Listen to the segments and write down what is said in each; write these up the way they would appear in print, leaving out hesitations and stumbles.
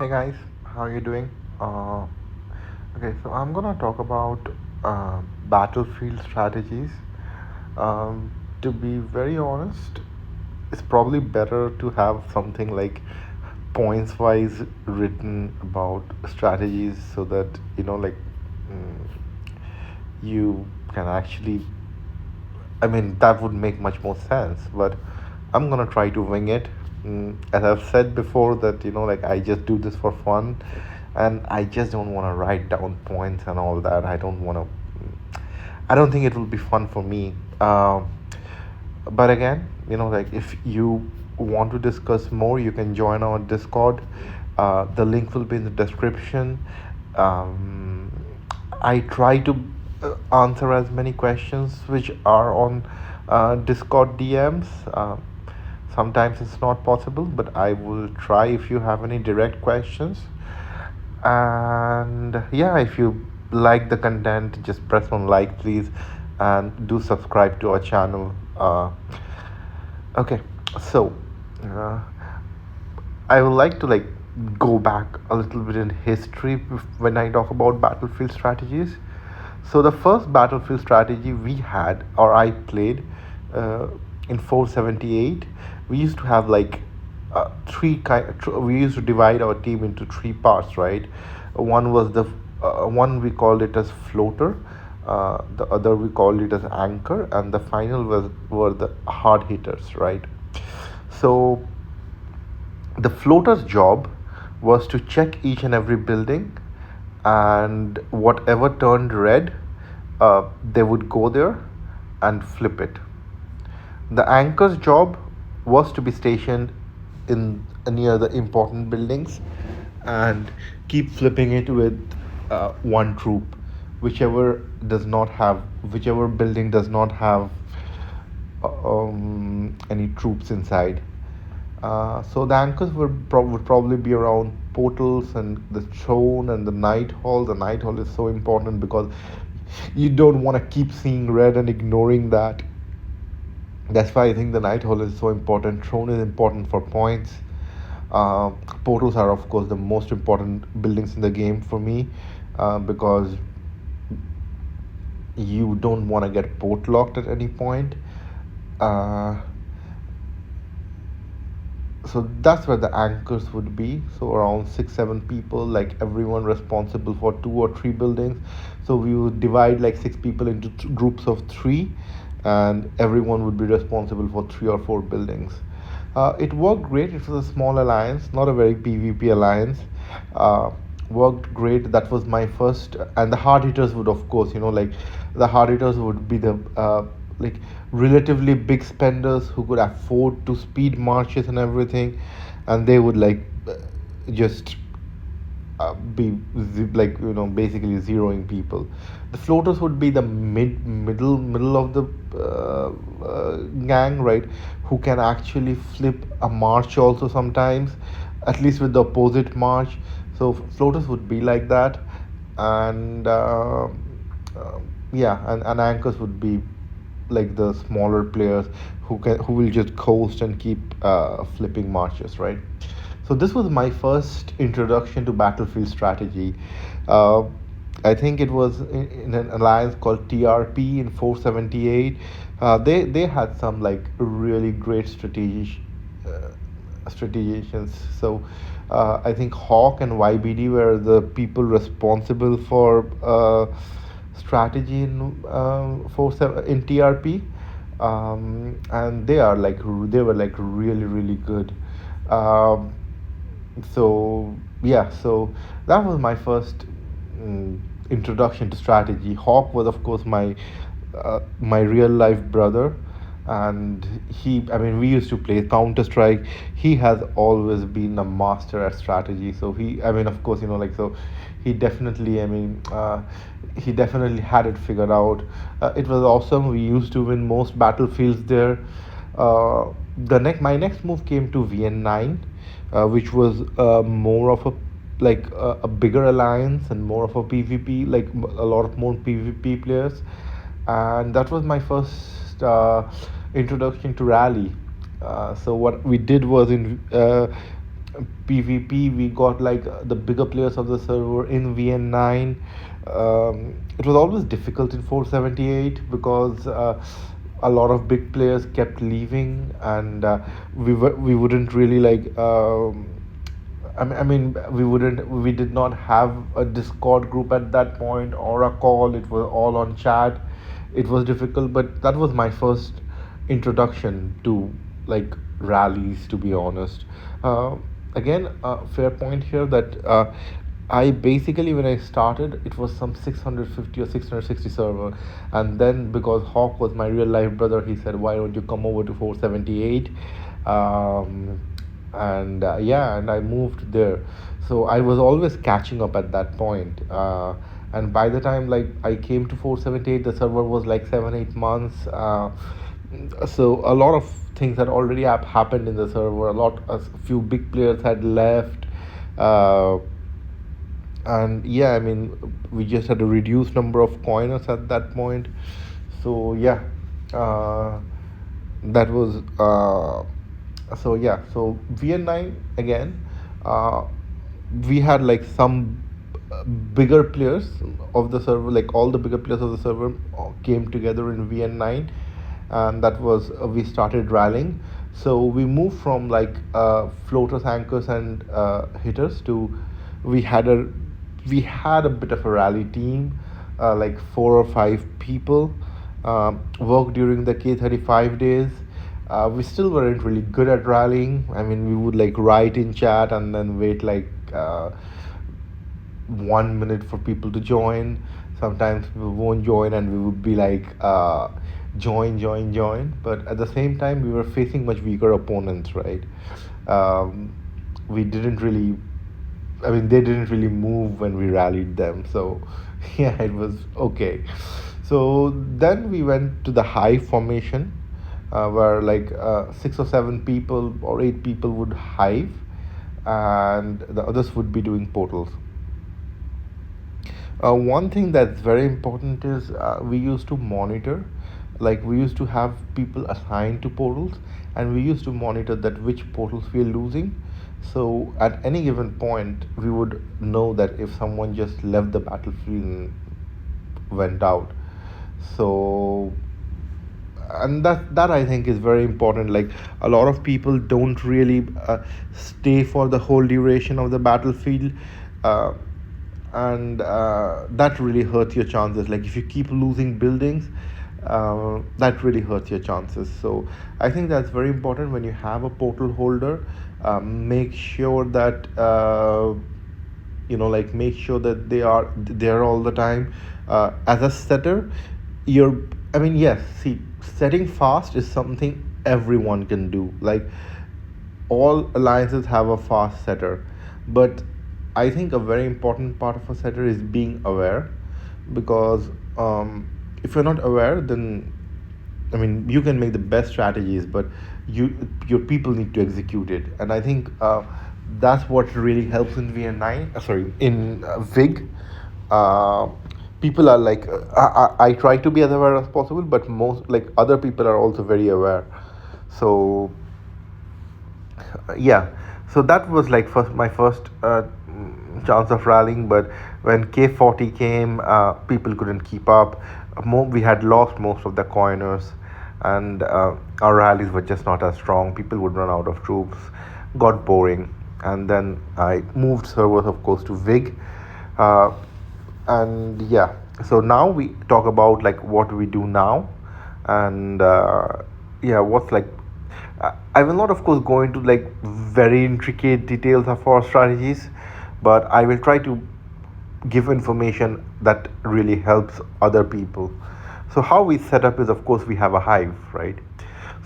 Hey guys, how are you doing? Uh, okay, so I'm gonna talk about battlefield strategies. To be very honest, it's probably better to have something like points wise written about strategies so that you can actually that would make much more sense. But I'm gonna try to wing it. As I've said before, that I just do this for fun, and I just don't want to write down points and all that. I don't want to. I don't think it will be fun for me. But again, if you want to discuss more, you can join our Discord. The link will be in the description. Um, I try to answer as many questions which are on Discord DMs. Sometimes it's not possible, but I will try if you have any direct questions. And yeah, if you like the content, just press on like, please, and do subscribe to our channel. Okay, so uh, I would like to go back a little bit in history when I talk about battlefield strategies. So the first battlefield strategy we had, or I played, uh, in 478, we used to have we used to divide our team into three parts, right? One was the one we called it as floater, the other we called it as anchor, and the final was were the hard hitters, right? So the floater's job was to check each and every building, and whatever turned red, they would go there and flip it. The anchor's job was to be stationed in near the important buildings and keep flipping it with one troop, whichever building does not have any troops inside. So the anchors would probably be around portals and the throne and the night hall. The night hall is so important because you don't want to keep seeing red and ignoring that. That's why I think the night hall is so important. Throne is important for points. Uh, Portals are, of course, the most important buildings in the game for me, because you don't want to get port locked at any point. Uh, so that's where the anchors would be, so around 6 7 people, like everyone responsible for 2 or 3 buildings. So we would divide like 6 people into groups of three, and everyone would be responsible for 3 or 4 buildings. It worked great. It was a small alliance, not a very PvP alliance. uh, Worked great. That was my first. And the hard hitters would, of course, the hard hitters would be the like relatively big spenders who could afford to speed marches and everything, and they would just basically zeroing people. The floaters would be the middle of the gang, right? Who can actually flip a march also sometimes, at least with the opposite march. So floaters would be like that. And yeah, and anchors would be like the smaller players who will just coast and keep flipping marches, right? So this was my first introduction to battlefield strategy. Uh, I think it was in an alliance called TRP in 478. They had some like really great strategizations. So I think Hawk and YBD were the people responsible for strategy in in TRP, and they were like really really good. Um, so yeah, so that was my first introduction to strategy. Hawk was, of course, my real life brother, and we used to play Counter Strike. He has always been a master at strategy. So of course, so he definitely, he definitely had it figured out. It was awesome. We used to win most battlefields there. My next move came to VN9, which was more of a bigger alliance and more of a PvP, like a lot of more PvP players. And that was my first introduction to rally. So what we did was, PvP, we got like the bigger players of the server in VN9. It was always difficult in 478 because a lot of big players kept leaving, and we wouldn't really like. We did not have a Discord group at that point or a call. It was all on chat. It was difficult, but that was my first introduction to like rallies, to be honest. Again, fair point here that I basically, when I started, it was some 650 or 660 server, and then because Hawk was my real life brother, he said, "Why don't you come over to 478?" Um, and yeah, and I moved there. So I was always catching up at that point. And by the time like I came to 478, the server was like 7 8 months. So a lot of things had already happened in the server. A few big players had left. Uh, and yeah, I mean, we just had a reduced number of coiners at that point. So yeah, uh, that was so yeah, so VN9 again, uh, we had like some bigger players of the server, like all the bigger players of the server came together in VN9, and that was we started rallying. So we moved from like floaters, anchors, and hitters to we had a we had a bit of a rally team, like 4 or 5 people, worked during the K35 days. We still weren't really good at rallying. I mean, we would like write in chat and then wait like 1 minute for people to join. Sometimes people won't join, and we would be like, join, join, join. But at the same time, we were facing much weaker opponents, right? Um, we didn't really, I mean, they didn't really move when we rallied them. So, yeah, it was okay. So then we went to the high formation, where like 6 or 7 people or 8 people would hive, and the others would be doing portals. One thing that's very important is we used to monitor, like we used to have people assigned to portals, and we used to monitor that which portals we are losing. So at any given point, we would know that if someone just left the battlefield and went out. So, and that I think is very important. Like a lot of people don't really stay for the whole duration of the battlefield. Uh, and that really hurts your chances. Like if you keep losing buildings, that really hurts your chances. So I think that's very important when you have a portal holder. Make sure that like make sure that they are there all the time. As a setter, you're I mean, yes, see, setting fast is something everyone can do. Like all alliances have a fast setter, but I think a very important part of a setter is being aware, because if you're not aware, then I mean you can make the best strategies, but your people need to execute it, and I think that's what really helps in VN9. Sorry, in VIG. Uh, People are like I try to be as aware as possible, but most like other people are also very aware. So yeah, so that was like my first chance of rallying. But when K40 came, people couldn't keep up. We had lost most of the coiners, and our rallies were just not as strong. People would run out of troops, got boring. And then I moved servers, of course, to VIG. uh, and yeah, so now we talk about like what we do now. And yeah, what's like I will not, of course, go into like very intricate details of our strategies, but I will try to give information that really helps other people. So how we set up is, of course, we have a hive, right?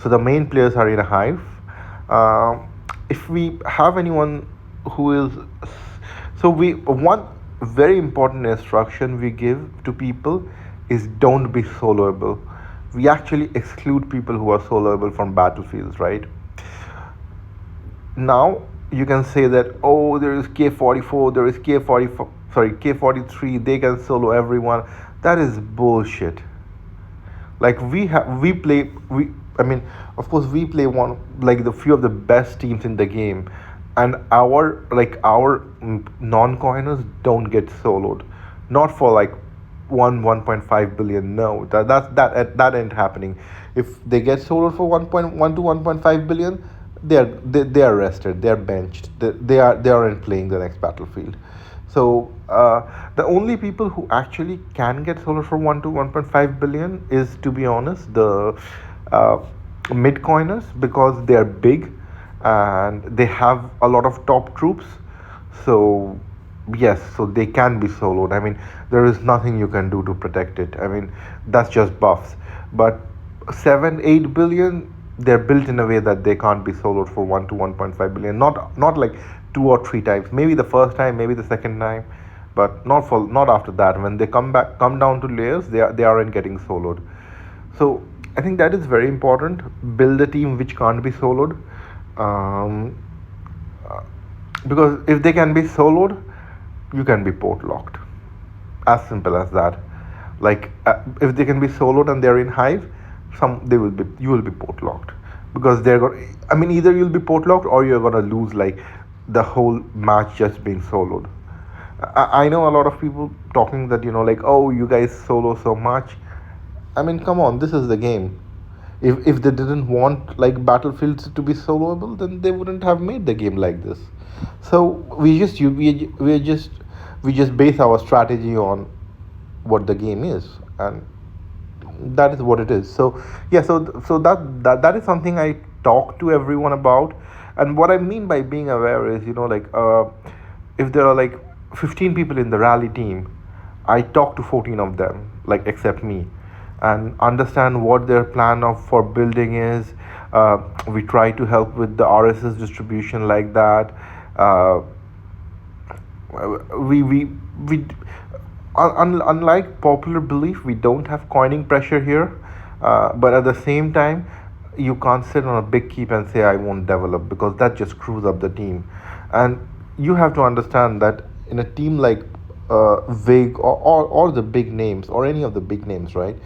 So the main players are in a hive. Um if we have anyone who is, so we one very important instruction we give to people is don't be soloable. We actually exclude people who are soloable from battlefields, right? Now you can say that, oh, there is K44, there is K44, sorry, K43, they can solo everyone. That is bullshit. Like we play we I mean, of course, we play one like the few of the best teams in the game. and our non-coiners don't get soloed, not for like 1.5 billion. No, that ain't happening. If they get soloed for 1.1 to 1.5 billion, they are rested, they are benched, they aren't playing the next battlefield. So the only people who actually can get solar for 1 to 1.5 billion is, to be honest, the uh, mid coiners, because they are big and they have a lot of top troops. So yes, so they can be soloed. I mean, there is nothing you can do to protect it. I mean, that's just buffs. But 7 8 billion, they're built in a way that they can't be soloed for 1 to 1.5 billion. Not like 2 or 3 times, maybe the first time, maybe the second time, but not after that. When they come down to layers, they aren't getting soloed. So I think that is very important. Build a team which can't be soloed. um, because if they can be soloed, you can be port locked. As simple as that. Like if they can be soloed and they're in hive, they will be you will be port locked, because they're going. I mean, either you'll be port locked or you're gonna lose like the whole match just being soloed. I know a lot of people talking that, like, oh, you guys solo so much. I mean, come on, this is the game. If they didn't want like battlefields to be soloable, then they wouldn't have made the game like this. So we just base our strategy on what the game is, and that is what it is. So yeah, that is something I talk to everyone about. And what I mean by being aware is, like, if there are like 15 people in the rally team, I talk to 14 of them, like, except me, and understand what their plan of for building is. We try to help with the RSS distribution, like that. uh, we unlike popular belief, we don't have coining pressure here. But at the same time, you can't sit on a big keep and say I won't develop, because that just screws up the team. And you have to understand that in a team like Vig, or the big names, or any of the big names, right?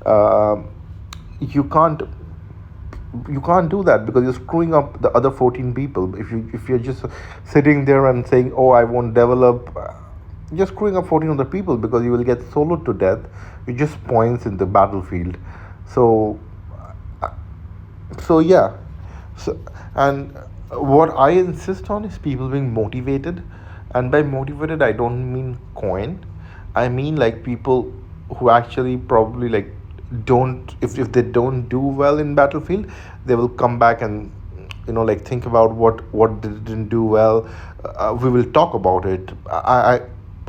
uh, you can't do that, because you're screwing up the other 14 people. If you're just sitting there and saying, oh, I won't develop, you're screwing up 14 other people, because you will get soloed to death. You just points in the battlefield. So yeah. So, and what I insist on is people being motivated. And by motivated, I don't mean coin. I mean like people who actually probably like don't, if they don't do well in battlefield, they will come back and, like, think about what they didn't do well. We will talk about it.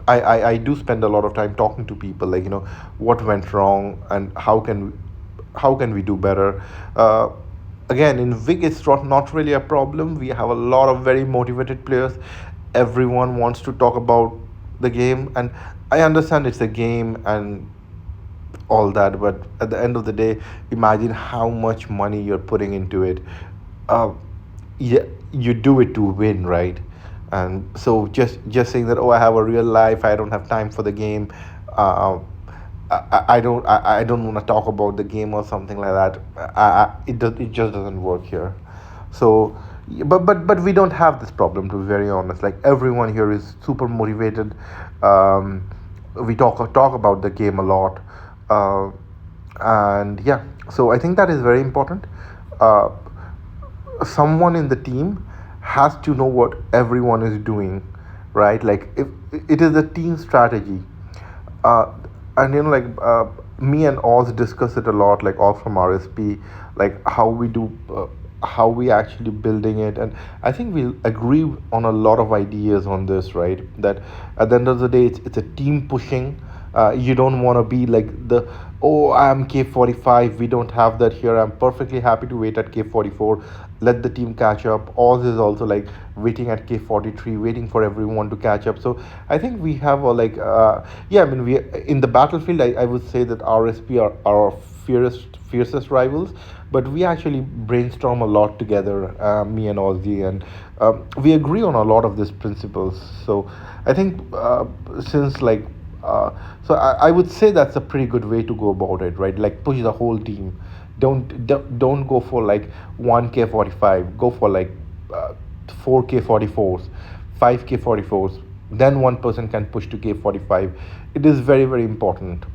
I do spend a lot of time talking to people, like, what went wrong and how can we do better. Again, in Vig, it's not really a problem. We have a lot of very motivated players. Everyone wants to talk about the game, and I understand it's a game and all that, but at the end of the day, imagine how much money you're putting into it. uh, yeah, you do it to win, right? And so just saying that, oh, I have a real life, I don't have time for the game, uh, I don't want to talk about the game or something like that. It just doesn't work here. So but we don't have this problem, to be very honest. Like, everyone here is super motivated. We talk about the game a lot. uh, and yeah, so I think that is very important. uh, Someone in the team has to know what everyone is doing, right? Like, if it is a team strategy. uh, and like, me and Oz discuss it a lot, like Oz from RSP, like how we actually building it. And I think we'll agree on a lot of ideas on this, right? That at the end of the day, it's a team pushing. You don't want to be like the, oh, I'm K45, we don't have that here, I'm perfectly happy to wait at K44, let the team catch up. Oz is also like waiting at K43, waiting for everyone to catch up. So I think we have a like, yeah, I mean, we in the battlefield, I would say that RSP are our fiercest rivals. But we actually brainstorm a lot together, me and Ozzy, and we agree on a lot of these principles. So I think, since like, so I would say that's a pretty good way to go about it, right? Like, push the whole team. Don't go for like 1K45. Go for like, uh, 4K 44s, 5K 44s, then one person can push to K45. It is very, very important.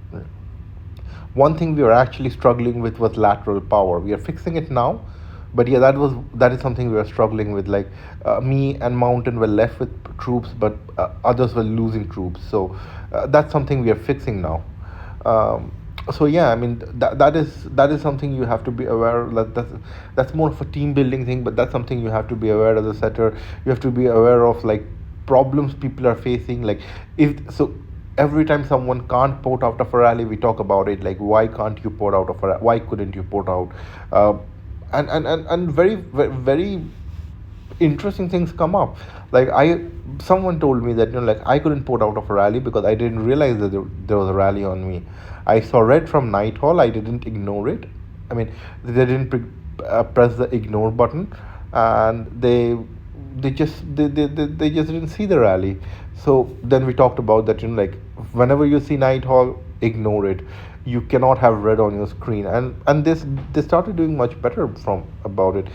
One thing we were actually struggling with was lateral power. We are fixing it now, but yeah, that is something we were struggling with. Like me and Mountain were left with troops, but others were losing troops. So that's something we are fixing now. Um, so yeah, I mean that is something you have to be aware. That's more of a team building thing, but that's something you have to be aware as a setter. You have to be aware of like problems people are facing. Like if so, every time someone can't port out of a rally, we talk about it. Like why can't you port out of a? Why couldn't you port out? Uh, and very, very, very interesting things come up. Like someone told me that like I couldn't port out of a rally because I didn't realize that there was a rally on me. I saw red from Nighthall. I didn't ignore it. I mean, they didn't press the ignore button, and they just didn't see the rally. So then we talked about that. Like whenever you see Nighthall, ignore it. You cannot have red on your screen, and this they started doing much better from about it.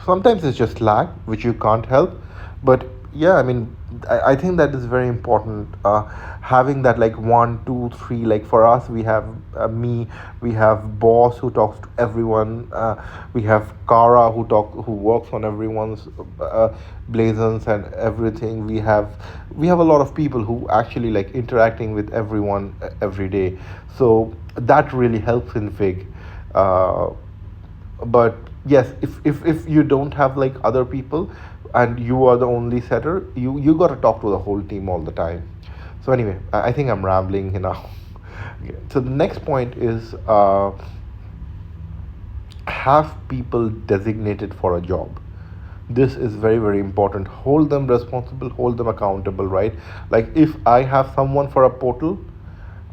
Sometimes it's just lag, which you can't help, but yeah, I mean, I think that is very important. Having that like 1, 2, 3, like for us, we have me, we have Boss who talks to everyone, we have Kara who works on everyone's blazons and everything. We have a lot of people who actually like interacting with everyone every day, so that really helps in Fig. Uh, but yes, if you don't have like other people and you are the only setter, you got to talk to the whole team all the time. So anyway, I think I'm rambling now. Okay. So the next point is have people designated for a job. This is very, very important. Hold them responsible, hold them accountable, right? Like if I have someone for a portal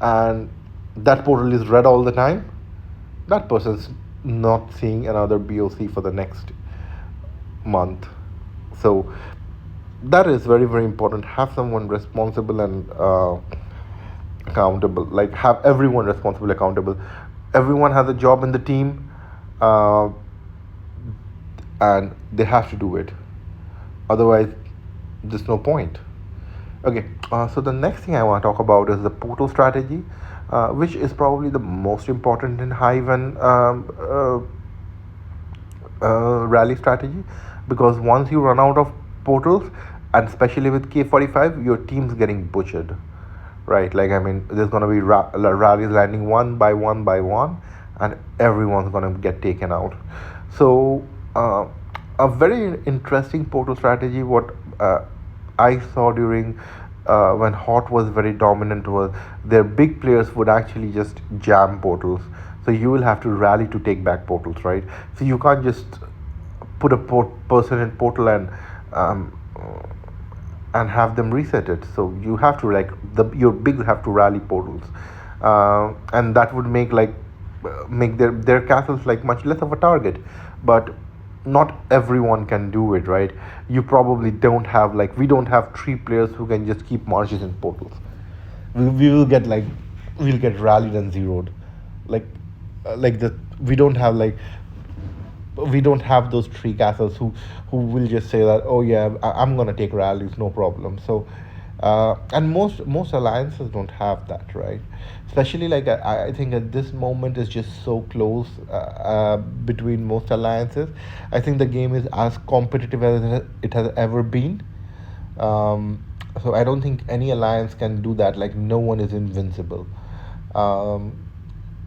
and that portal is red all the time, that person's not seeing another BOC for the next month. So that is very, very important. Have someone responsible and accountable. Like have everyone responsible, accountable. Everyone has a job in the team, uh, and they have to do it. Otherwise, there's no point. Okay, so the next thing I want to talk about is the portal strategy, which is probably the most important in Hive and rally strategy, because once you run out of portals, and especially with K45, your team's getting butchered, right? Like I mean, there's gonna be rallies landing one by one by one, and everyone's gonna get taken out. So a very interesting portal strategy. What I saw during when Hot was very dominant was their big players would actually just jam portals. So you will have to rally to take back portals, right? So you can't just put a person in portal um, and have them reset it. So you have to like your bigs have to rally portals, and that would make their castles like much less of a target. But not everyone can do it, right? You probably don't have like we don't have 3 players who can just keep marches in portals. We will get like we'll get rallied and zeroed, like like the we don't have those 3 castles who will just say that, oh yeah, I'm gonna take rallies, no problem. So and most alliances don't have that, right? Especially like I think at this moment is just so close between most alliances. I think the game is as competitive as it has ever been. So I don't think any alliance can do that. Like no one is invincible. um,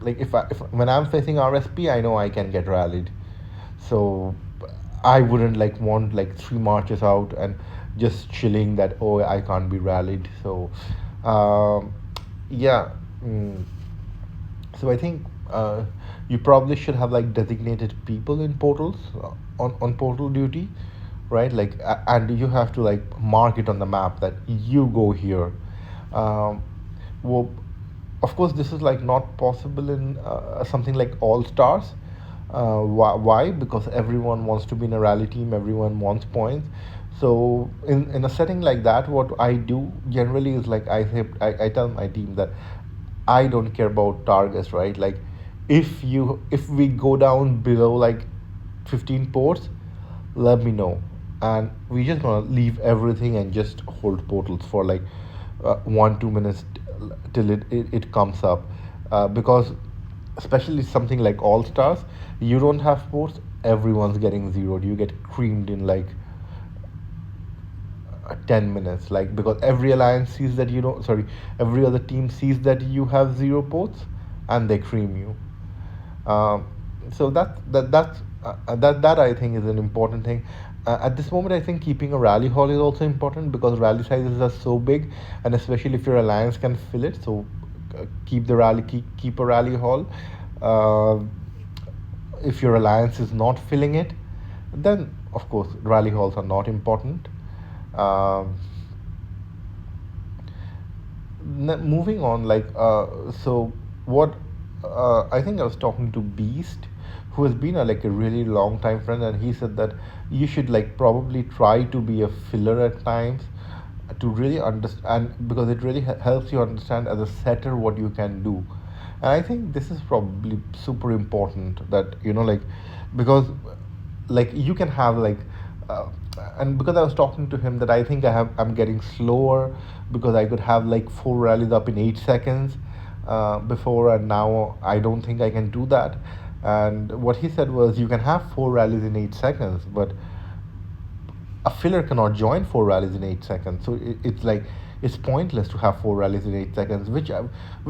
like if when I'm facing RSP, I know I can get rallied. So I wouldn't like want like 3 marches out and just chilling that, oh, I can't be rallied. So um, yeah. mm, so I think you probably should have like designated people in portals on portal duty, right? Like and you have to like mark it on the map that you go here. Um, well, of course, this is like not possible in something like All Stars. Why? Because everyone wants to be in a rally team. Everyone wants points. So in a setting like that, what I do generally is like I tell my team that I don't care about targets, right? Like if we go down below like 15 ports, let me know. and we just gonna leave everything and just hold portals for like 1 2 minutes till it comes up, because especially something like all stars, you don't have ports, everyone's getting zeroed, you get creamed in like 10 minutes, like because every alliance sees that you don't, sorry, every other team sees that you have zero ports, and they cream you. So that I think is an important thing. At this moment, I think keeping a rally hall is also important because rally sizes are so big, and especially if your alliance can fill it. So keep a rally hall. Uh, if your alliance is not filling it, then of course rally halls are not important. Um, Moving on, like so what I think I was talking to Beast, who has been like a really long time friend, and he said that you should like probably try to be a filler at times to really understand, because it really helps you understand as a setter what you can do. And I think this is probably super important, that like, because like you can have like uh, and because I was talking to him that I'm getting slower, because I could have like 4 rallies up in 8 seconds before, and now I don't think I can do that. And what he said was, you can have 4 rallies in 8 seconds, but a filler cannot join 4 rallies in 8 seconds. So it's like it's pointless to have 4 rallies in 8 seconds, which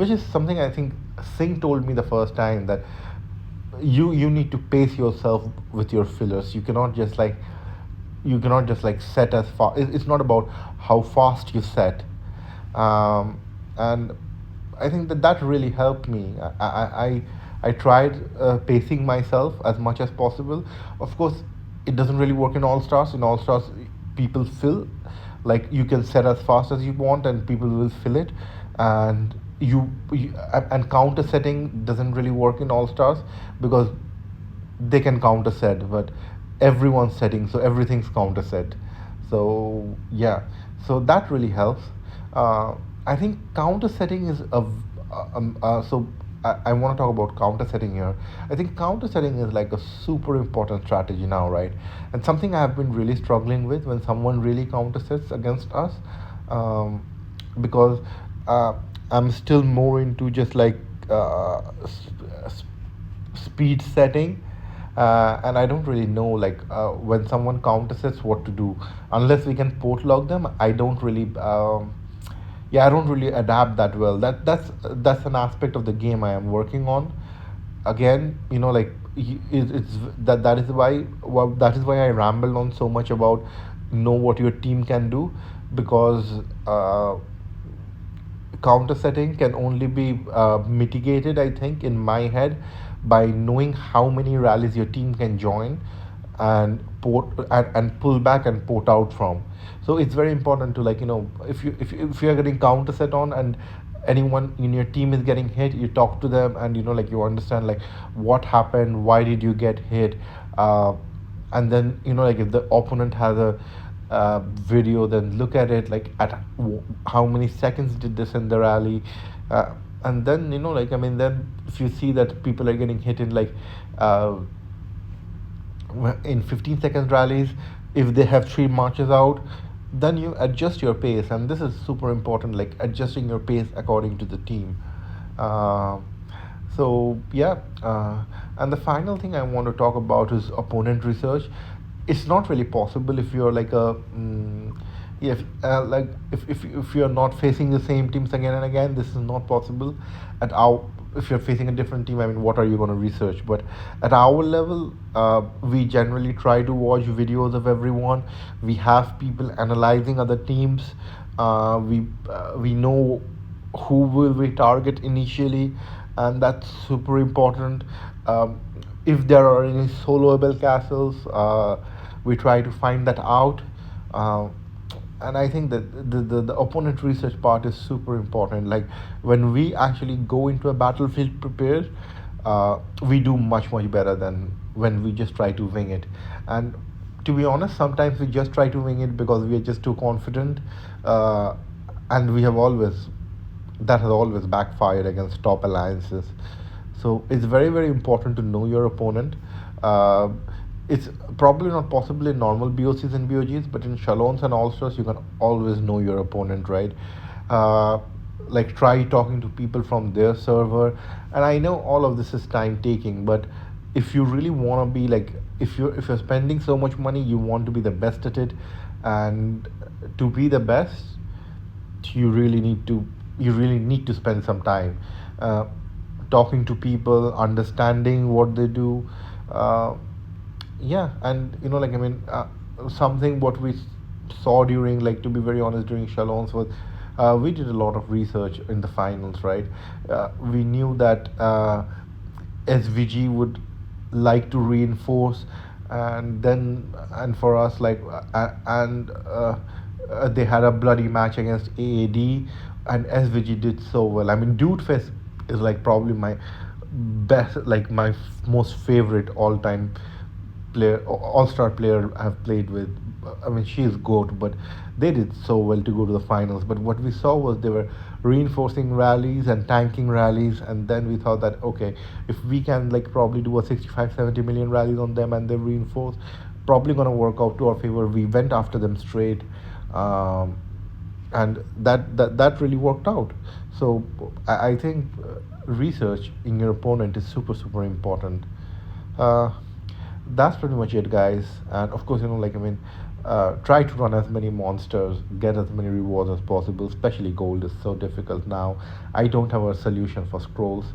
is something I think Singh told me the first time, that you need to pace yourself with your fillers. You cannot just like set as fast. It's not about how fast you set, and I think that really helped me. I tried pacing myself as much as possible. Of course, it doesn't really work in all stars. In all stars, people fill, like you can set as fast as you want, and people will fill it, and and counter setting doesn't really work in all stars, because they can counter set, but everyone's setting, so everything's counter set. So yeah, so that really helps. I think counter setting is so I want to talk about counter setting here. I think counter setting is like a super important strategy now, right? And something I've been really struggling with when someone really counter sets against us, um, because uh, I'm still more into just like speed setting, and I don't really know like when someone counter sets what to do, unless we can port log them. I don't really yeah, I don't really adapt that well. That's an aspect of the game I am working on. Again, like it's that is why, well, that is why I rambled on so much about know what your team can do, because counter setting can only be mitigated, I think, in my head, by knowing how many rallies your team can join and and pull back and port out from. So it's very important to, like, if you're getting counter set on, and anyone in your team is getting hit, you talk to them, and like you understand like what happened, why did you get hit, and then like if the opponent has a video, then look at it like at how many seconds did this in the rally, and then like, I mean, then if you see that people are getting hit in like uh, in 15 seconds rallies, if they have 3 marches out, then you adjust your pace, and this is super important, like adjusting your pace according to the team. uh, so yeah, and the final thing I want to talk about is opponent research. It's not really possible if you're like a if like if you're not facing the same teams again and again. This is not possible at our if you're facing a different team. I mean, what are you going to research? But at our level, we generally try to watch videos of everyone. We have people analyzing other teams. We know who will we target initially, and that's super important. If there are any soloable castles, we try to find that out. uh, and I think that the opponent research part is super important. Like when we actually go into a battlefield prepared, we do much better than when we just try to wing it. And to be honest, sometimes we just try to wing it because we are just too confident, uh, and we have always that has always backfired against top alliances. So it's very important to know your opponent. Uh, it's probably not possible in normal BOCs and BOGs, but in Shalons and All Stars, you can always know your opponent, right? Uh, like try talking to people from their server, and I know all of this is time taking, but if you really want to be like, if you're spending so much money, you want to be the best at it, and to be the best, you really need to you really need to spend some time uh, talking to people, understanding what they do. uh, yeah, and like, I mean, something what we saw during, like, to be very honest, during Shalons was, we did a lot of research in the finals, right? We knew that SVG would like to reinforce, and for us, like, they had a bloody match against AAD, and SVG did so well. I mean, Dude Fest is like probably my best, like my most favorite all time player, all star player I've played with. I mean, she's GOAT, but they did so well to go to the finals. But what we saw was they were reinforcing rallies and tanking rallies, and then we thought that, okay, if we can, like, probably do a 65, 70 million rallies on them and they reinforce, probably gonna work out to our favor. We went after them straight. Um, and that really worked out. So I think research in your opponent is super super important. uh, that's pretty much it, guys. And of course, like, I mean, try to run as many monsters, get as many rewards as possible. Especially gold is so difficult now. I don't have a solution for scrolls,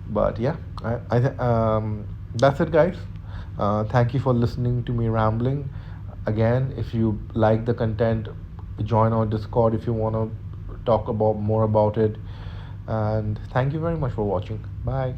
but yeah, that's it, guys. Thank you for listening to me rambling. Again, if you like the content, join our Discord if you want to talk about more about it. And thank you very much for watching. Bye.